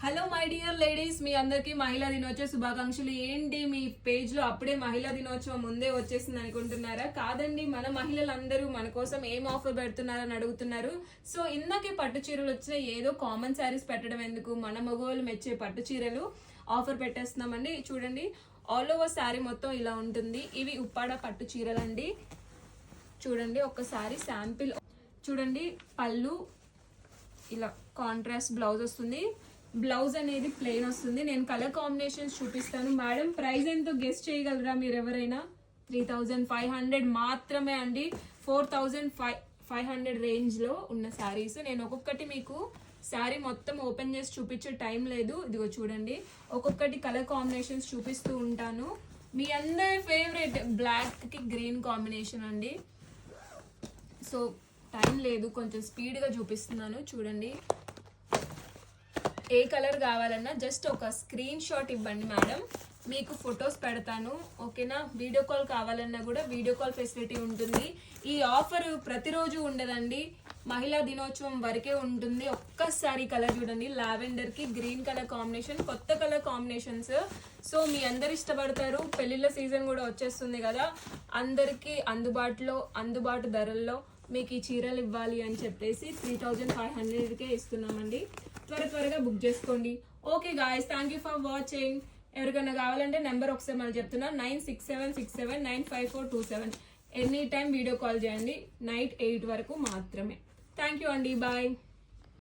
Hello my dear ladies, మీ అందరికి మహిళా దినోత్సవ శుభాకాంక్షలు. ఏంటి మీ పేజ్ లో అప్పుడే మహిళా దినోత్సవం ముందే వచ్చేసింది అనుకుంటున్నారా? కాదండి, మన మహిళలందరూ మన కోసం ఏం ఆఫర్ పెడుతున్నారని అడుగుతున్నారు. సో ఇందాకే పట్టు చీరలు వచ్చిన ఏదో కామన్ శారీస్ పెట్టడం ఎందుకు, మన మగవాళ్ళు మెచ్చే పట్టు చీరలు ఆఫర్ పెట్టేస్తున్నామండి. చూడండి, ఆల్ ఓవర్ శారీ మొత్తం ఇలా ఉంటుంది. ఇవి ఉప్పాడ పట్టు చీరలండి. చూడండి ఒక్కసారి శాంపిల్ చూడండి. పళ్ళు ఇలా కాంట్రాస్ట్ బ్లౌజ్ వస్తుంది. బ్లౌజ్ అనేది ప్లెయిన్ వస్తుంది. నేను కలర్ కాంబినేషన్స్ చూపిస్తాను. మేడం ప్రైస్ ఎంతో గెస్ట్ చేయగలరా మీరు ఎవరైనా? 3500 మాత్రమే అండి. 4500 రేంజ్ లో ఉన్న శారీస్. నేను ఒక్కొక్కటి మీకు శారీ మొత్తం ఓపెన్ చేసి చూపించే టైం లేదు. ఇదిగో చూడండి, ఒక్కొక్కటి కలర్ కాంబినేషన్స్ చూపిస్తూ ఉంటాను. మీ అందరి ఫేవరెట్ బ్లాక్ కి గ్రీన్ కాంబినేషన్ అండి. సో టైం లేదు, కొంచెం స్పీడ్గా చూపిస్తున్నాను. చూడండి, ఏ కలర్ కావాలన్నా జస్ట్ ఒక స్క్రీన్ షాట్ ఇవ్వండి మేడం, మీకు ఫొటోస్ పెడతాను. ఓకేనా? వీడియో కాల్ కావాలన్నా కూడా వీడియో కాల్ ఫెసిలిటీ ఉంటుంది. ఈ ఆఫర్ ప్రతిరోజు ఉండదండి, మహిళా దినోత్సవం వరకే ఉంటుంది. ఒక్కసారి కలర్ చూడండి, లావెండర్ కి గ్రీన్ కలర్ కాంబినేషన్, కొత్త కలర్ కాంబినేషన్స్. సో మీ అందరు ఇష్టపడతారు. పెళ్లిళ్ళ సీజన్ కూడా వచ్చేస్తుంది కదా, అందరికీ అందుబాటు ధరల్లో మీకు ఈ చీరలు ఇవ్వాలి అని చెప్పేసి 3500కే ఇస్తున్నామండి. త్వరగా బుక్ చేసుకోండి. Okay guys, thank you for watching. ఎవరికైనా కావాలంటే నెంబర్ ఒకసారి మళ్ళీ చెప్తున్నా, 9676795427. ఎనీ టైం వీడియో కాల్ చేయండి. నైట్ 8 వరకు మాత్రమే. థ్యాంక్ యూ అండి, బాయ్.